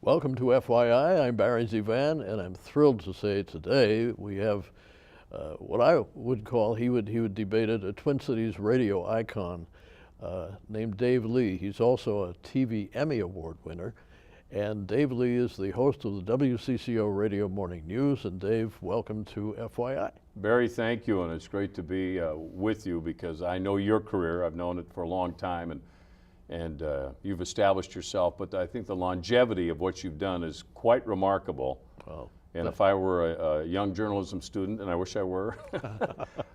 Welcome to FYI. I'm Barry ZeVAN, and I'm thrilled to say today we have what I would call, he would debate it, a Twin Cities radio icon named Dave Lee. He's also a TV Emmy Award winner. And Dave Lee is the host of the WCCO Radio Morning News. And Dave, welcome to FYI. Barry, thank you, and it's great to be with you because I know your career. I've known it for a long time, and you've established yourself, but I think the longevity of what you've done is quite remarkable. Well, and if I were a young journalism student, and I wish I were,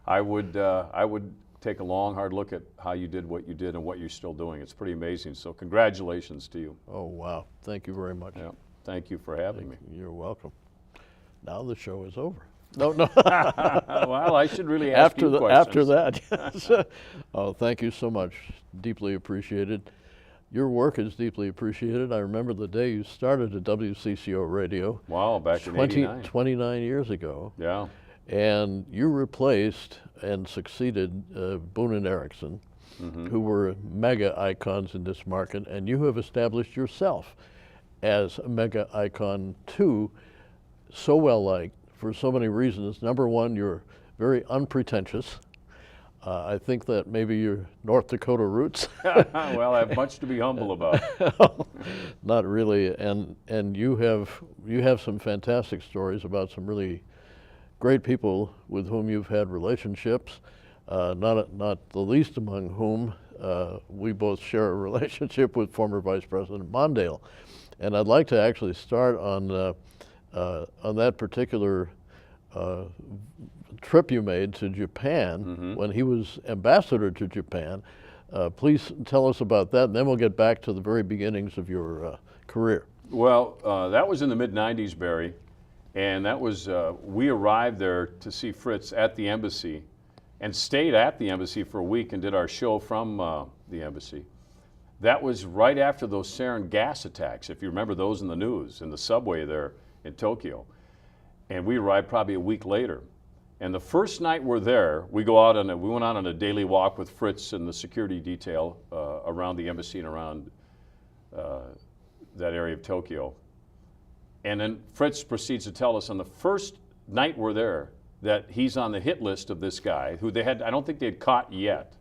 I would take a long, hard look at how you did what you did and what you're still doing. It's pretty amazing. So congratulations to you. Oh, wow. Thank you very much. Yeah. Thank you for having me. You're welcome. Now the show is over. No. Well, I should really ask you questions. After that, yes. Oh, thank you so much. Deeply appreciated. Your work is deeply appreciated. I remember the day you started at WCCO Radio. Wow, back in '89. 29 years ago. Yeah. And you replaced and succeeded Boone and Erickson, who were mega icons in this market, and you have established yourself as a mega icon too, so well liked for so many reasons. Number one, you're very unpretentious. I think that maybe your North Dakota roots. Well, I have much to be humble about. Not really, and you have some fantastic stories about some really great people with whom you've had relationships, not the least among whom we both share a relationship with former Vice President Mondale. And I'd like to actually start on that particular trip you made to Japan when he was ambassador to Japan. Please tell us about that, and then we'll get back to the very beginnings of your career. Well, that was in the mid-'90s, Barry. And that was, we arrived there to see Fritz at the embassy and stayed at the embassy for a week and did our show from the embassy. That was right after those sarin gas attacks, if you remember those in the news, in the subway there in Tokyo. And we arrived probably a week later. And the first night we're there, we went out on a daily walk with Fritz and the security detail around the embassy and around that area of Tokyo. And then Fritz proceeds to tell us on the first night we're there that he's on the hit list of this guy who I don't think they had caught yet.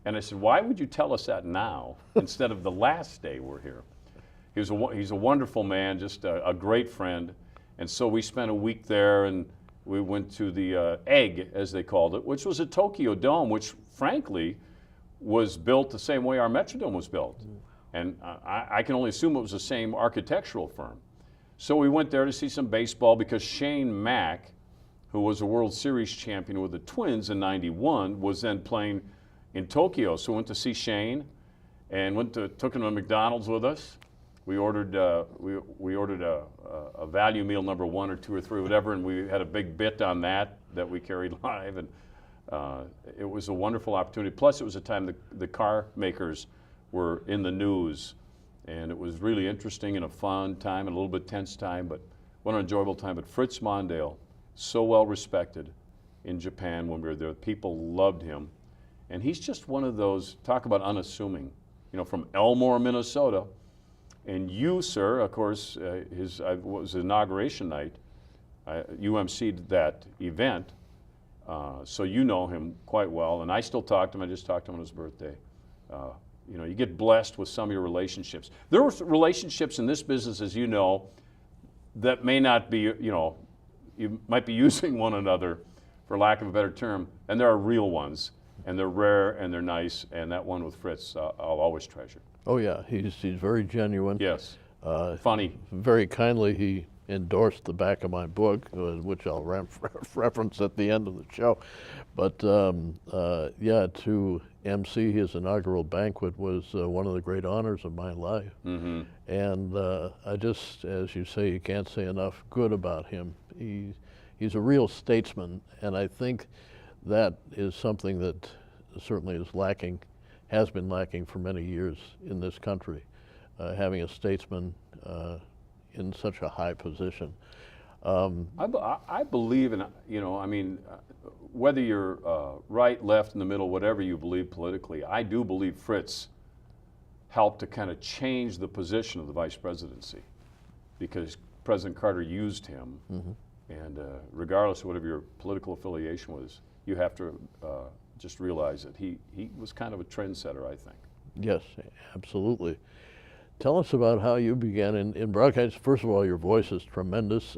And I said, why would you tell us that now instead of the last day we're here? He's a wonderful man, just a great friend. And so we spent a week there and we went to the Egg, as they called it, which was a Tokyo Dome, which frankly was built the same way our Metrodome was built. And I can only assume it was the same architectural firm. So we went there to see some baseball because Shane Mack, who was a World Series champion with the Twins in '91, was then playing in Tokyo. So we went to see Shane and took him to McDonald's with us. We ordered a value meal number 1 or 2 or 3, whatever, and we had a big bit on that we carried live. And it was a wonderful opportunity. Plus, it was a time the car makers were in the news. And it was really interesting and a fun time and a little bit tense time, but what an enjoyable time. But Fritz Mondale, so well respected in Japan when we were there. People loved him. And he's just one of those, talk about unassuming, from Elmore, Minnesota. And you, sir, of course, was inauguration night. You emceed that event, so you know him quite well. And I still talk to him. I just talked to him on his birthday. You get blessed with some of your relationships. There were relationships in this business, as you know, that may not be, you might be using one another, for lack of a better term, and there are real ones, and they're rare and they're nice, and that one with Fritz, I'll always treasure. Oh yeah, he's very genuine. Yes, funny. Very kindly, he endorsed the back of my book, which I'll reference at the end of the show. But yeah, to MC his inaugural banquet was one of the great honors of my life. And I just, as you say, you can't say enough good about him. He's a real statesman, and I think that is something that certainly is lacking, has been lacking for many years in this country, having a statesman in such a high position. I believe in, whether you're right, left, in the middle, whatever you believe politically, I do believe Fritz helped to kind of change the position of the vice presidency. because President Carter used him. And regardless of whatever your political affiliation was, you have to just realize that he was kind of a trendsetter, I think. Yes, absolutely. Tell us about how you began in broadcast. First of all, your voice is tremendous.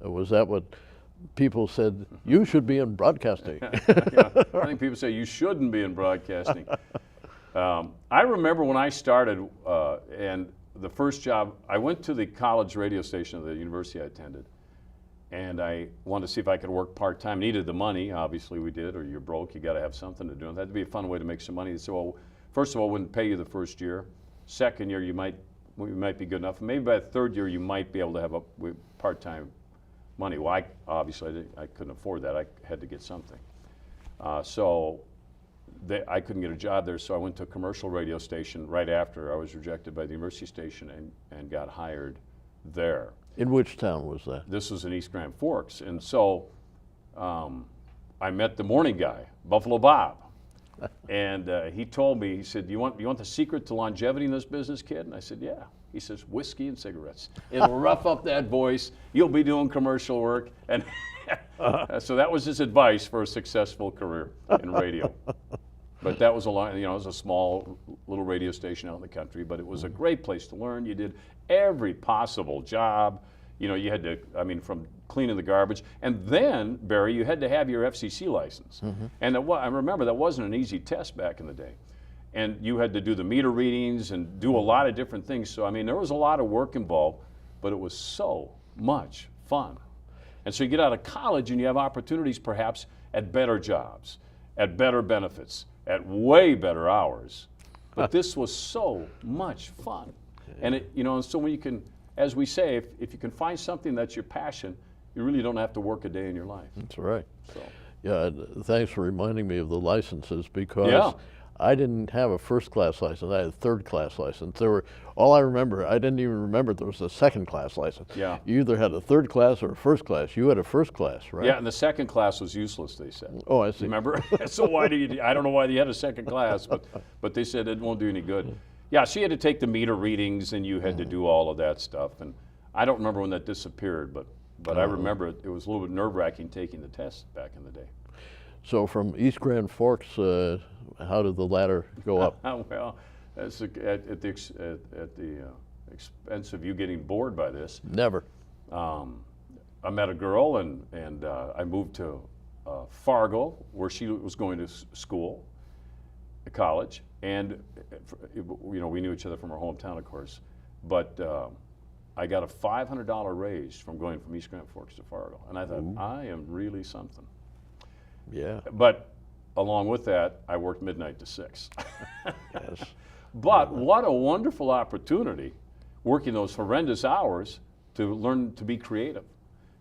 Was that what people said, you should be in broadcasting? Yeah, I think people say you shouldn't be in broadcasting. I remember when I started, and the first job, I went to the college radio station of the university I attended, and I wanted to see if I could work part-time. Needed the money, obviously we did, or you're broke, you got to have something to do. And that'd be a fun way to make some money. They said, well, first of all, wouldn't pay you the first year. Second year, you might be good enough. Maybe by the third year, you might be able to have a part-time money. Well, obviously I couldn't afford that. I had to get something. So I couldn't get a job there, so I went to a commercial radio station right after I was rejected by the university station and got hired there. In which town was that? This was in East Grand Forks. And so I met the morning guy, Buffalo Bob. And he told me, he said, you want the secret to longevity in this business, kid? And I said, yeah. He says, whiskey and cigarettes. It'll rough up that voice. You'll be doing commercial work. And so that was his advice for a successful career in radio. But that was it was a small little radio station out in the country, but it was a great place to learn. You did every possible job. You had to, from cleaning the garbage. And then, Barry, you had to have your FCC license. And I remember that wasn't an easy test back in the day. And you had to do the meter readings and do a lot of different things. So, there was a lot of work involved, but it was so much fun. And so you get out of college and you have opportunities perhaps at better jobs, at better benefits, at way better hours. But this was so much fun. And and so when you can, as we say, if you can find something that's your passion, you really don't have to work a day in your life. That's right. So. Yeah, thanks for reminding me of the licenses, because I didn't have a first-class license. I had a third-class license. All I remember, I didn't even remember there was a second-class license. Yeah. You either had a third class or a first class. You had a first class, right? Yeah, and the second class was useless, they said. Oh, I see. Remember? So I don't know why they had a second class, but they said it won't do any good. Yeah, so you had to take the meter readings and you had to do all of that stuff. And I don't remember when that disappeared, but I remember it was a little bit nerve-wracking taking the test back in the day. So from East Grand Forks, how did the ladder go up? Well, that's at the expense of you getting bored by this. Never. I met a girl and I moved to Fargo, where she was going to school, college, and we knew each other from our hometown, of course. But I got a $500 raise from going from East Grand Forks to Fargo, and I thought, I am really something. Yeah. But along with that, I worked midnight to 6. Yes. But what a wonderful opportunity, working those horrendous hours, to learn to be creative.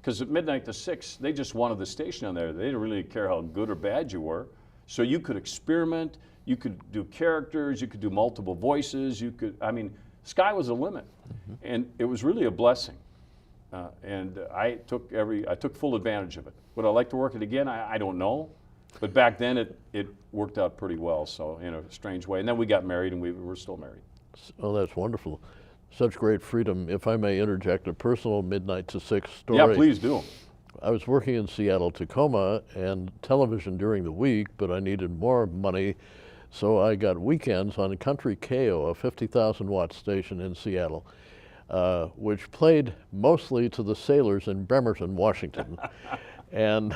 Because at midnight to 6, they just wanted the station on there. They didn't really care how good or bad you were. So you could experiment, you could do characters, you could do multiple voices, sky was the limit. And it was really a blessing. And I took full advantage of it. Would I like to work it again? I don't know. But back then it worked out pretty well, so in a strange way. And then we got married, and we're still married. Oh, that's wonderful. Such great freedom. If I may interject a personal midnight to 6 story. Yeah, please do. I was working in Seattle, Tacoma, and television during the week, but I needed more money, so I got weekends on Country KO, a 50,000-watt station in Seattle, which played mostly to the sailors in Bremerton, Washington. And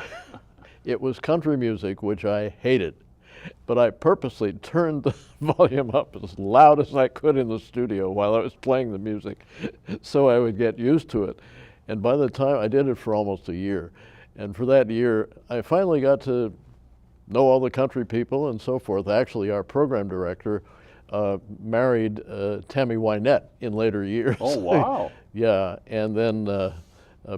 it was country music, which I hated. But I purposely turned the volume up as loud as I could in the studio while I was playing the music, so I would get used to it. And by the time I did it for almost a year, and for that year, I finally got to know all the country people and so forth. Actually, our program director married Tammy Wynette in later years. Oh, wow. Yeah, and then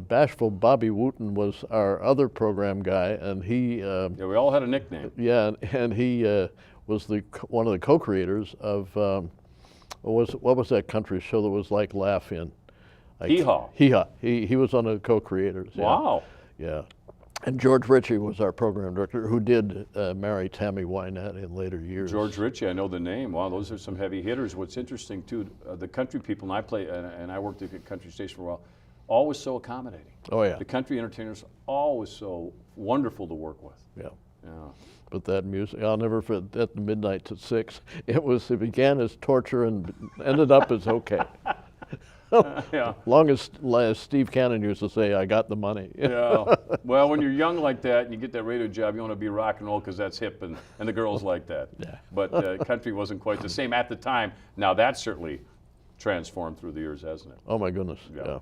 Bashful Bobby Wooten was our other program guy, and he... yeah, we all had a nickname. Yeah, and he was one of the co-creators of, what was that country show that was like Laugh In? Hee Haw. Hee Haw. He was one of the co-creators. Yeah. Wow. Yeah. And George Ritchie was our program director, who did marry Tammy Wynette in later years. George Ritchie, I know the name. Wow, those are some heavy hitters. What's interesting too, the country people, and I worked at a country station for a while, always so accommodating. Oh yeah. The country entertainers always so wonderful to work with. Yeah. Yeah. But that music, I'll never forget. At midnight to 6, it began as torture and ended up as okay. Yeah. Long as Steve Cannon used to say, "I got the money." Yeah. Well, when you're young like that and you get that radio job, you want to be rock and roll because that's hip and the girls like that. Yeah. But country wasn't quite the same at the time. Now that's certainly transformed through the years, hasn't it? Oh my goodness. Yeah. Yeah.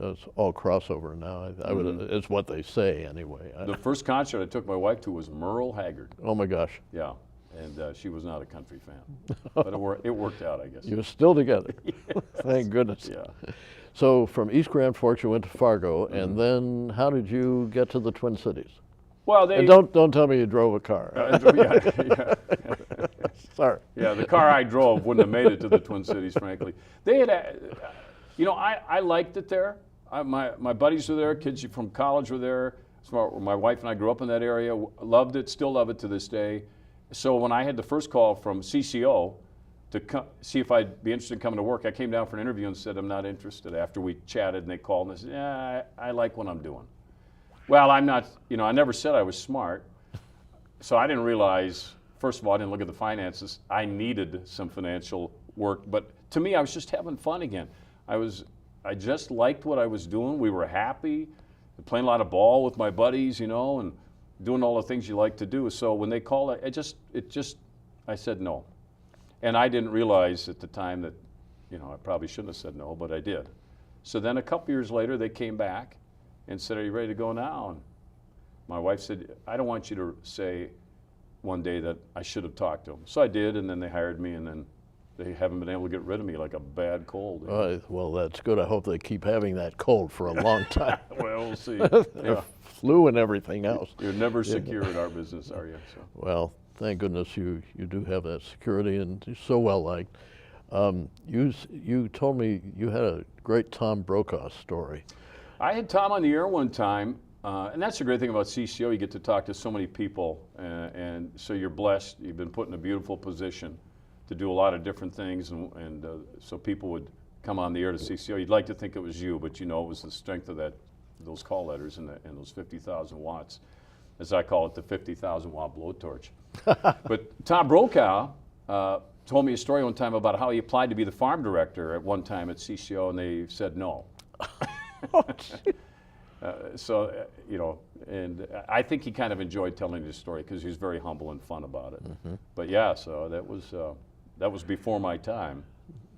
It's all crossover now. I would. It's what they say anyway. The first concert I took my wife to was Merle Haggard. Oh my gosh. Yeah. And she was not a country fan. But it worked out, I guess. You were still together. Yes. Thank goodness. Yeah. So from East Grand Forks, you went to Fargo, and then how did you get to the Twin Cities? Well, And don't tell me you drove a car. yeah. Sorry. Yeah, the car I drove wouldn't have made it to the Twin Cities, frankly. They had, I liked it there. My buddies were there, kids from college were there. So my wife and I grew up in that area, loved it, still love it to this day. So when I had the first call from CCO to see if I'd be interested in coming to work, I came down for an interview and said, I'm not interested. After we chatted and they called and I said, yeah, I like what I'm doing. Well, I'm not, I never said I was smart. So I didn't realize, first of all, I didn't look at the finances. I needed some financial work, but to me, I was just having fun again. I just liked what I was doing. We were happy, playing a lot of ball with my buddies, and doing all the things you like to do. So when they called, I said no. And I didn't realize at the time that, I probably shouldn't have said no, but I did. So then a couple years later, they came back and said, are you ready to go now? And my wife said, I don't want you to say one day that I should have talked to them. So I did, and then they hired me, and then they haven't been able to get rid of me like a bad cold. Well, that's good. I hope they keep having that cold for a long time. Well, we'll see. Yeah. Flu and everything else. You're never secure in our business, are you? So. Well, thank goodness you do have that security, and you're so well liked. You told me you had a great Tom Brokaw story. I had Tom on the air one time, and that's the great thing about CCO. You get to talk to so many people, and so you're blessed. You've been put in a beautiful position to do a lot of different things, and so people would come on the air to CCO. You'd like to think it was you, but it was the strength of those call letters and those 50,000 watts, as I call it, the 50,000 watt blowtorch. But Tom Brokaw told me a story one time about how he applied to be the farm director at one time at CCO, and they said no. And I think he kind of enjoyed telling his story because he was very humble and fun about it. Mm-hmm. But yeah, so that was before my time.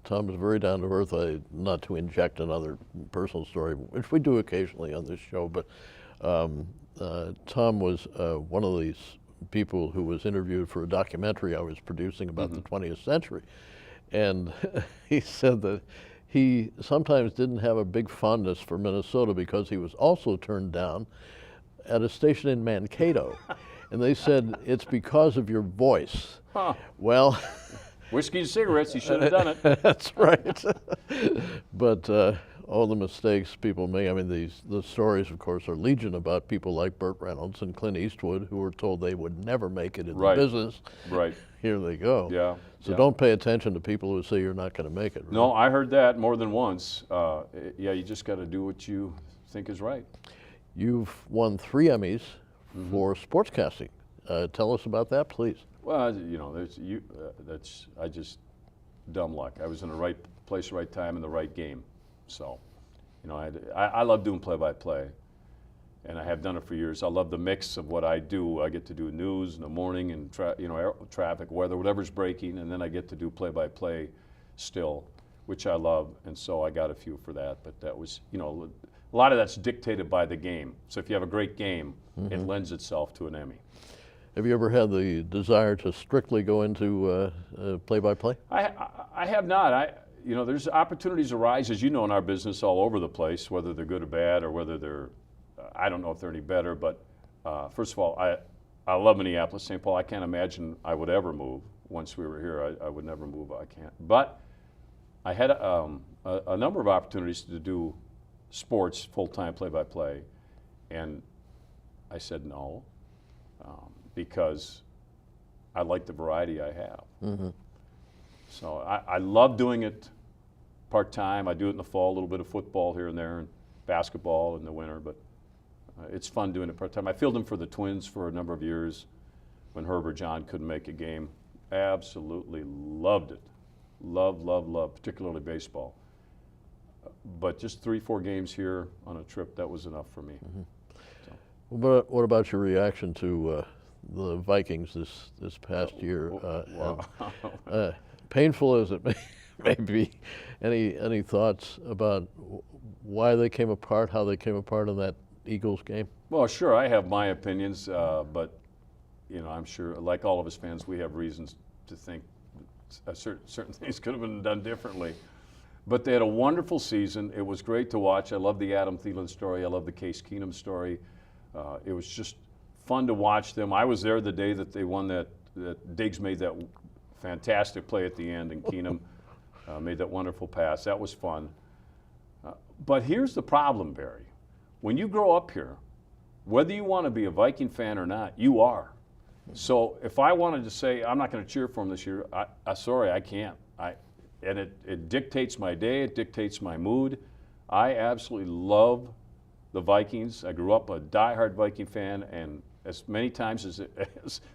Tom is very down to earth. Not to inject another personal story, which we do occasionally on this show, but Tom was one of these people who was interviewed for a documentary I was producing about the 20th century, and he said that he sometimes didn't have a big fondness for Minnesota because he was also turned down at a station in Mankato, and they said it's because of your voice. Huh. Well. Whiskey and cigarettes, you should have done it. That's right. But all the mistakes people make, the stories, of course, are legion about people like Burt Reynolds and Clint Eastwood who were told they would never make it in the business. Right. Here they go. Yeah. So don't pay attention to people who say you're not going to make it. Right? No, I heard that more than once. You just got to do what you think is right. You've won 3 Emmys for sportscasting. Tell us about that, please. Well, that's just dumb luck. I was in the right place, right time, in the right game. So, I love doing play-by-play, and I have done it for years. I love the mix of what I do. I get to do news in the morning and traffic, weather, whatever's breaking, and then I get to do play-by-play still, which I love. And so I got a few for that. But that was, a lot of that's dictated by the game. So if you have a great game, it lends itself to an Emmy. Have you ever had the desire to strictly go into play-by-play? I have not. There's opportunities arise, as you know, in our business all over the place, whether they're good or bad, or whether they're, I don't know if they're any better, but first of all, I love Minneapolis, St. Paul. I can't imagine I would ever move. Once we were here, I would never move. I can't. But I had a number of opportunities to do sports, full-time play-by-play, and I said no, because I like the variety I have. Mm-hmm. So I love doing it part-time. I do it in the fall, a little bit of football here and there, and basketball in the winter, but it's fun doing it part-time. I fielded for the Twins for a number of years when Herb or John couldn't make a game. Absolutely loved it. Love, particularly baseball. But just 3-4 games here on a trip, that was enough for me. Mm-hmm. So. What about your reaction to the Vikings this past year? Wow. Painful as it may be, any thoughts about why they came apart, how they came apart in that Eagles game? Well, sure, I have my opinions, but I'm sure, like all of us fans, we have reasons to think certain things could have been done differently. But they had a wonderful season. It was great to watch. I love the Adam Thielen story. I love the Case Keenum story. It was just fun to watch them. I was there the day that they won that Diggs made that fantastic play at the end, and Keenum made that wonderful pass. That was fun. But here's the problem, Barry. When you grow up here, whether you want to be a Viking fan or not, you are. So if I wanted to say I'm not going to cheer for them this year, sorry, I can't. And it dictates my day. It dictates my mood. I absolutely love the Vikings. I grew up a diehard Viking fan, and as many times as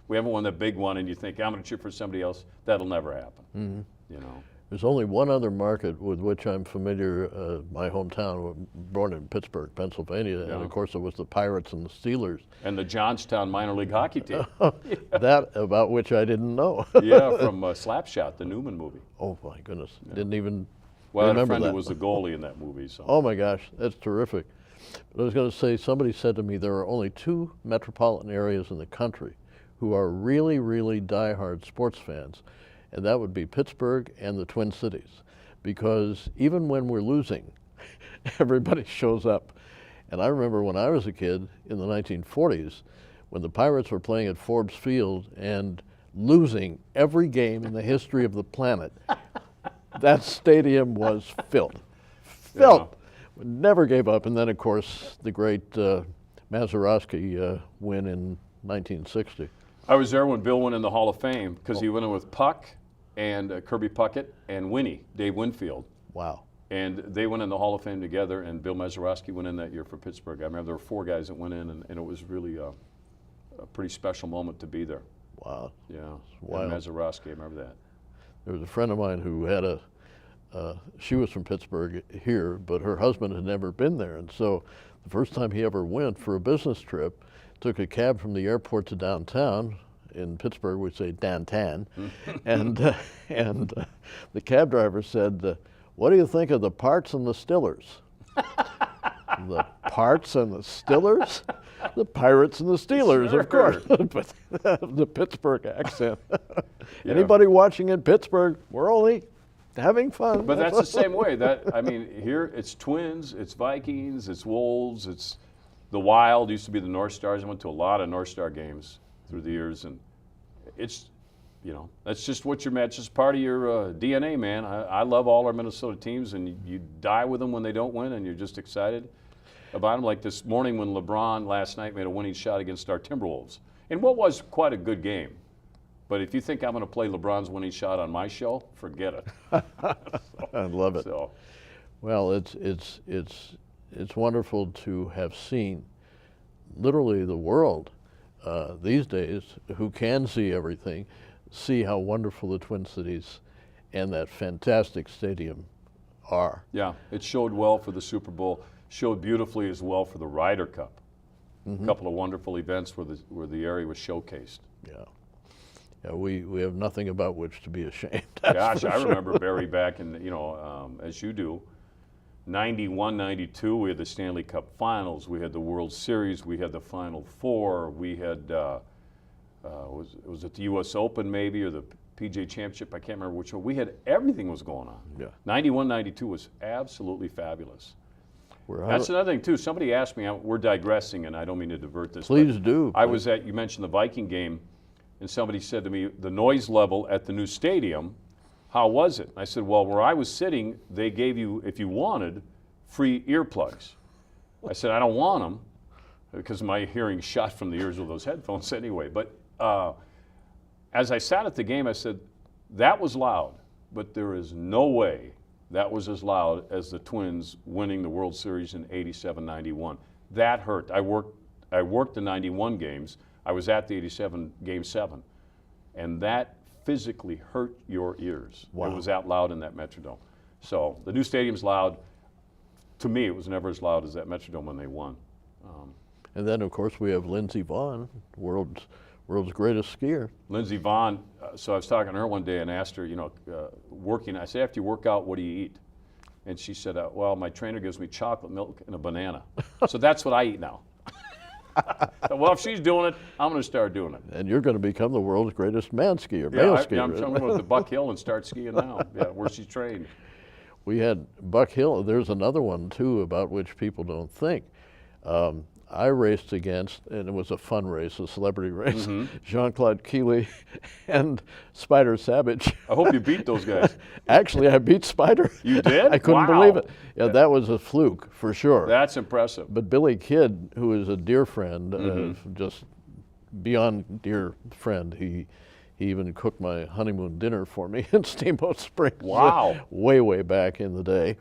we haven't won that big one, and you think I'm going to cheer for somebody else, that'll never happen. Mm-hmm. There's only one other market with which I'm familiar, my hometown, born in Pittsburgh, Pennsylvania, and of course it was the Pirates and the Steelers. And the Johnstown minor league hockey team. That about which I didn't know. Yeah, from Slapshot, the Newman movie. Oh my goodness, didn't even well, remember I had a friend that. who was the goalie in that movie. So. Oh my gosh, that's terrific. But I was going to say, somebody said to me there are only 2 metropolitan areas in the country who are really, really diehard sports fans, and that would be Pittsburgh and the Twin Cities, because even when we're losing, everybody shows up. And I remember when I was a kid in the 1940s, when the Pirates were playing at Forbes Field and losing every game in the history of the planet, that stadium was filled. Filled. We never gave up. And then, of course, the great Mazeroski win in 1960. I was there when Bill went in the Hall of Fame because he went in with Puck and Kirby Puckett and Dave Winfield. Wow. And they went in the Hall of Fame together, and Bill Mazeroski went in that year for Pittsburgh. I remember there were 4 guys that went in, and it was really a pretty special moment to be there. Wow. Yeah. Wow. Mazeroski, I remember that. There was a friend of mine who had she was from Pittsburgh here, but her husband had never been there. And so the first time he ever went for a business trip, took a cab from the airport to downtown. In Pittsburgh, we say downtown. and the cab driver said, what do you think of the Parts and the Stillers? The Parts and the Stillers? The Pirates and the Steelers, Sure. of course. But the Pittsburgh accent. Anybody watching in Pittsburgh, we're only having fun. But that's the same way. Here it's Twins, it's Vikings, it's Wolves, it's the Wild. Used to be the North Stars. I went to a lot of North Star games through the years, and it's, that's just what you're, it's just part of your DNA, man. I love all our Minnesota teams, and you die with them when they don't win, and you're just excited about them. Like this morning when LeBron last night made a winning shot against our Timberwolves, in what was quite a good game. But if you think I'm going to play LeBron's winning shot on my show, forget it. I love it. So. Well, it's wonderful to have seen literally the world these days, who can see everything, see how wonderful the Twin Cities and that fantastic stadium are. Yeah, it showed well for the Super Bowl, showed beautifully as well for the Ryder Cup. A couple of wonderful events where the area was showcased. Yeah. Yeah, we have nothing about which to be ashamed. Gosh, I remember, Barry, back in, as you do, 91, 92, we had the Stanley Cup Finals, we had the World Series, we had the Final Four, we had, was it the U.S. Open maybe, or the PGA Championship, I can't remember which one. We had, everything was going on. Yeah. 91, 92 was absolutely fabulous. That's another thing, too. Somebody asked me, we're digressing, and I don't mean to divert this. Please do. I was you mentioned the Viking game, and somebody said to me, the noise level at the new stadium, how was it? I said, well, where I was sitting, they gave you, if you wanted, free earplugs. I said, I don't want them. because my hearing shot from the ears with those headphones anyway. But as I sat at the game, I said, that was loud, but there is no way that was as loud as the Twins winning the World Series in '87-91. That hurt. I worked the '91 games. I was at the '87 Game 7, and that physically hurt your ears. Wow. It was that loud in that Metrodome. So the new stadium's loud. To me, it was never as loud as that Metrodome when they won. And then, of course, we have BARRY ZeVAN, world's greatest skier. Lindsey Vonn, so I was talking to her one day and asked her, working, I said, after you work out, what do you eat? And she said, well, my trainer gives me chocolate milk and a banana. So that's what I eat now. Well, if she's doing it, I'm going to start doing it. And you're going to become the world's greatest man skier, male skier. Yeah, I'm going to go to Buck Hill and start skiing now, where she's trained. We had Buck Hill. There's another one, too, about which people don't think. I raced against, and it was a fun race, a celebrity race, Jean-Claude Keeley and Spider Savage. I hope you beat those guys. Actually, I beat Spider. You did? I couldn't Wow. believe it. Yeah, that was a fluke, for sure. That's impressive. But Billy Kidd, who is a dear friend, just beyond dear friend, he even cooked my honeymoon dinner for me in Steamboat Springs. Wow. Way back in the day.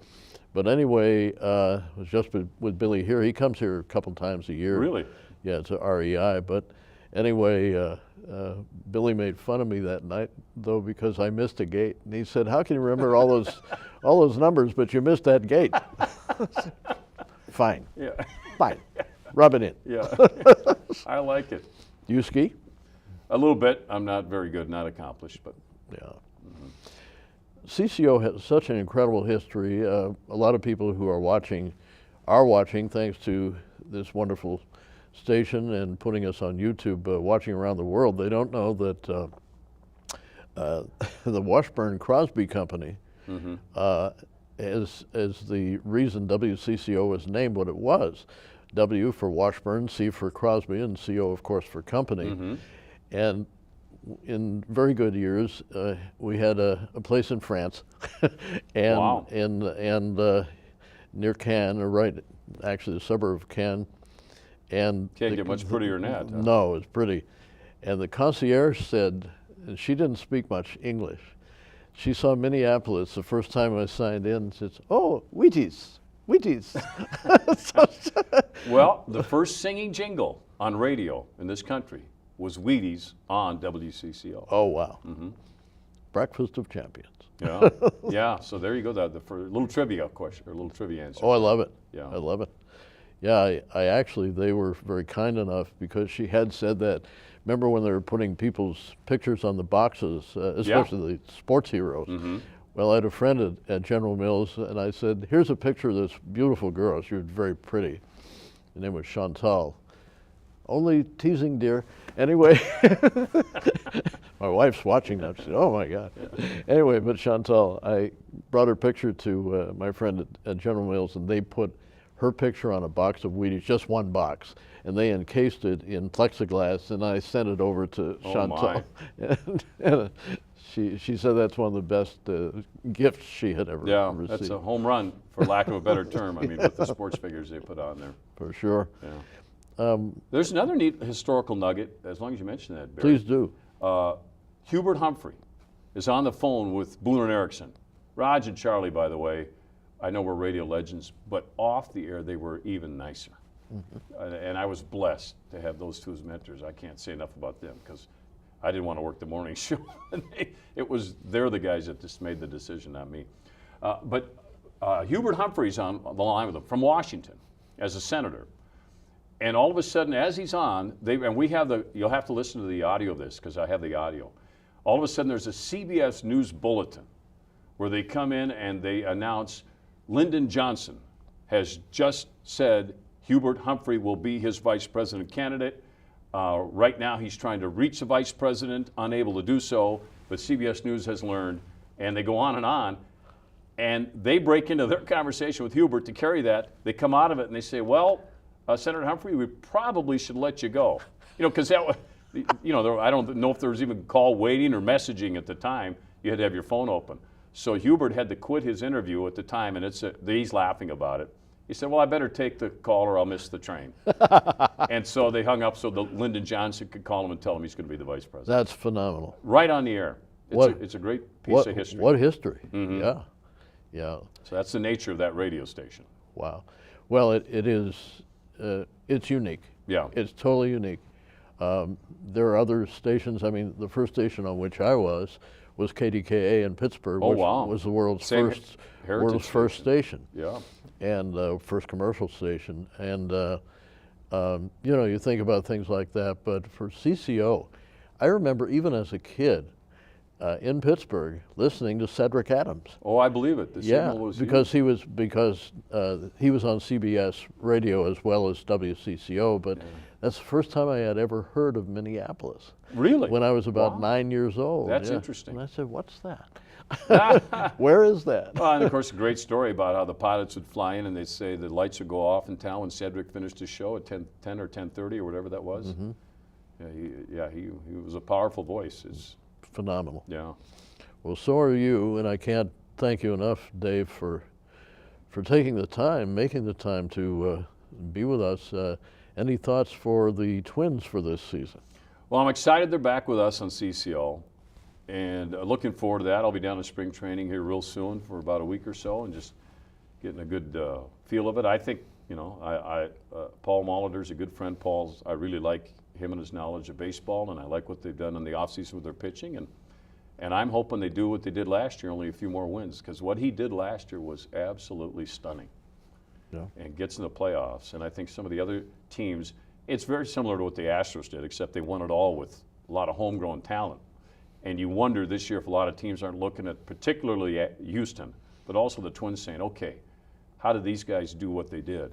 But anyway, I was just with Billy here. He comes here a couple times a year. Really? Yeah, to REI. But anyway, Billy made fun of me that night, though, because I missed a gate. And he said, "How can you remember all those numbers, but you missed that gate?" Fine. Yeah. Fine. Rub it in. Yeah. I like it. Do you ski? A little bit. I'm not very good, not accomplished, but. Yeah. CCO has such an incredible history. A lot of people who are watching thanks to this wonderful station and putting us on YouTube, watching around the world. They don't know that the Washburn-Crosby Company is the reason WCCO was named what it was. W for Washburn, C for Crosby, and CO, of course, for company. And in very good years, we had a place in France, and Wow. near Cannes, or right, actually the suburb of Cannes, and Can't get much prettier than that. Huh? No, it's pretty. And the concierge said, and she didn't speak much English. She saw Minneapolis the first time I signed in, and says, "Oh, Wheaties, Wheaties." Well, the first singing jingle on radio in this country was Wheaties on WCCO. Oh, wow. Breakfast of Champions. Yeah, yeah. So there you go. For a little trivia question, or a little trivia answer. Oh, I love it. Yeah. I love it. Yeah, I actually, they were very kind enough because she had said that. Remember when they were putting people's pictures on the boxes, especially the sports heroes? Well, I had a friend at General Mills, and I said, "Here's a picture of this beautiful girl. She was very pretty. Her name was Chantal." "Only teasing, dear." Anyway, my wife's watching that. She said, "Oh my God." Anyway, but Chantal, I brought her picture to my friend at General Mills, and they put her picture on a box of Wheaties, just one box, and they encased it in plexiglass, and I sent it over to Chantal. And she said that's one of the best gifts she had ever received. That's a home run, for lack of a better term. I mean, with the sports figures they put on there. For sure. Yeah. There's another neat historical nugget, as long as you mention that, Barry. Please do. Hubert Humphrey is on the phone with Boone and Erickson. Raj and Charlie, by the way, I know we're radio legends, but off the air they were even nicer. And I was blessed to have those two as mentors. I can't say enough about them because I didn't want to work the morning show. They're the guys that just made the decision, not me. But Hubert Humphrey's on the line with them from Washington as a senator. And all of a sudden, as he's on, and we have you'll have to listen to the audio of this because I have the audio. All of a sudden, there's a CBS News bulletin where they come in and they announce Lyndon Johnson has just said Hubert Humphrey will be his vice president candidate. Right now, he's trying to reach the vice president, unable to do so, but CBS News has learned, and they go on, and they break into their conversation with Hubert to carry that. They come out of it and they say, well, Senator Humphrey, we probably should let you go. Because I don't know if there was even call waiting or messaging at the time. You had to have your phone open. So Hubert had to quit his interview at the time, and he's laughing about it. He said, well, I better take the call or I'll miss the train. And so they hung up so Lyndon Johnson could call him and tell him he's going to be the vice president. That's phenomenal. Right on the air. It's a great piece of history. What history? Yeah, yeah. So that's the nature of that radio station. Wow. Well, it is. It's unique. Yeah. It's totally unique. There are other stations. I mean, the first station on which I was KDKA in Pittsburgh, Oh, which wow. was the world's Same first heritage first station, Yeah. and first commercial station. And you know, you think about things like that. But for CCO, I remember even as a kid in Pittsburgh listening to Cedric Adams. Oh, I believe it. The Yeah, signal was because huge. he was on CBS radio as well as WCCO, but that's the first time I had ever heard of Minneapolis. Really? When I was about Wow. 9 years old. That's yeah. interesting. And I said, what's that? Where is that? Well, and of course, a great story about how the pilots would fly in and they'd say the lights would go off in town when Cedric finished his show at 10 or 10:30 or whatever that was. Yeah, he was a powerful voice. It's, Phenomenal. yeah. Well, so are you, and I can't thank you enough, Dave, for taking the time, making the time to be with us. Any thoughts for the Twins for this season? Well, I'm excited they're back with us on CCO, and looking forward to that. I'll be down in spring training here real soon for about a week or so, and just getting a good feel of it. I think, you know, Paul Molitor's a good friend. I really like him and his knowledge of baseball, and I like what they've done in the offseason with their pitching, and I'm hoping they do what they did last year, only a few more wins, because what he did last year was absolutely stunning. Yeah. And gets in the playoffs. And I think some of the other teams, it's very similar to what the Astros did, except they won it all with a lot of homegrown talent. And you wonder this year if a lot of teams aren't looking at, particularly at Houston, but also the Twins saying, okay, how did these guys do what they did?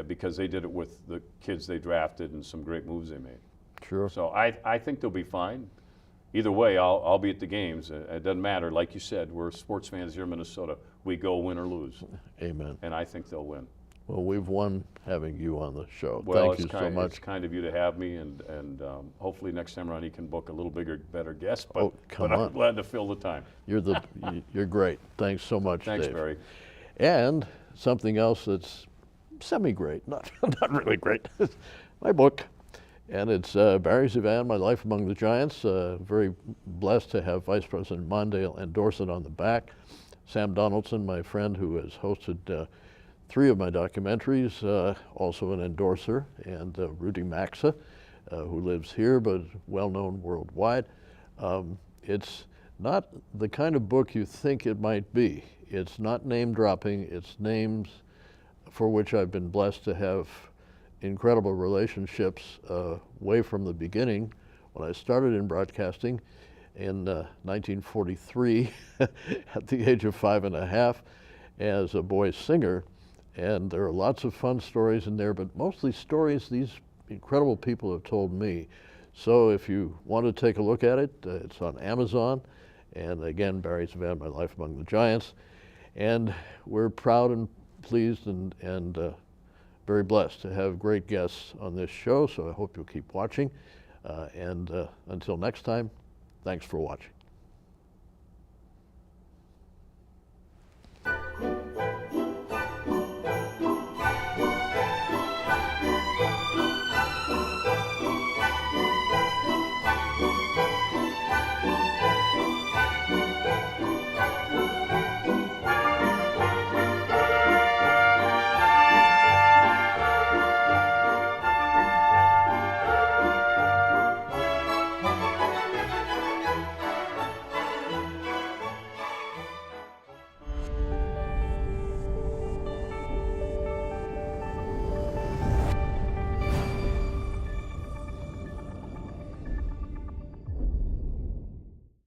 Because they did it with the kids they drafted and some great moves they made. Sure. So I think they'll be fine. Either way, I'll be at the games. It doesn't matter. Like you said, we're sports fans here in Minnesota. We go win or lose. Amen. And I think they'll win. Well, we've won having you on the show. Well, Thank you so much. It's kind of you to have me, and hopefully next time around you can book a little bigger, better guest. But, come but on. I'm glad to fill the time. You're great. Thanks so much, Thanks, Dave. Barry. And something else that's semi-great, not really great, my book. And it's Barry ZeVAN, My Life Among the Giants. Very blessed to have Vice President Mondale endorse it on the back. Sam Donaldson, my friend who has hosted 3 of my documentaries, also an endorser, and Rudy Maxa, who lives here but well-known worldwide. It's not the kind of book you think it might be. It's not name-dropping. It's names for which I've been blessed to have incredible relationships way from the beginning. When I started in broadcasting in 1943 at the age of 5.5 as a boy singer, and there are lots of fun stories in there, but mostly stories these incredible people have told me. So if you want to take a look at it, it's on Amazon, and again, Barry ZeVAN, My Life Among the Giants, and we're proud and pleased and very blessed to have great guests on this show, so I hope you'll keep watching. And until next time, thanks for watching.